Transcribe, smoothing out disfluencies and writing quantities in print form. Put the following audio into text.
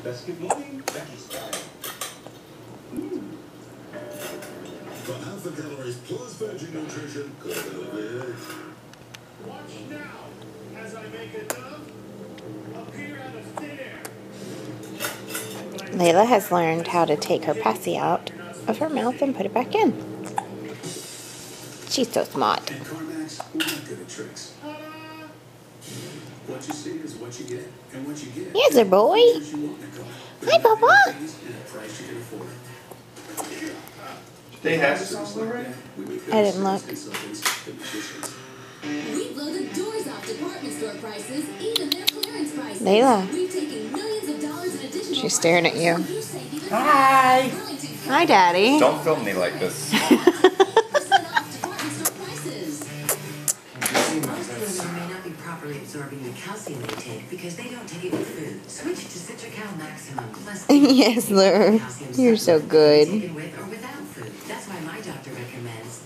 Best good morning, Becky style. For alpha calories plus veggie nutrition, good elevate. Watch now as I make a dove appear out of thin air. Layla has learned how to take her passy out of her mouth and put it back in. She's so smart. At CarMax, we're not good at tricks. What you see is what you get, and what you get. Here's a boy. Hi, Papa. They have sauce already? I didn't look. We blow the doors off department store prices, even their clearance prices. Layla. We've taken millions of dollars in additional. She's staring at you. Hi. Hi, Daddy. Don't film me like this. May not be properly absorbing the calcium they take because they don't take it with food. Switch to Citracal Maximum Plus. Yes, Lou. You're so good. Taken with or without food. That's why my doctor recommends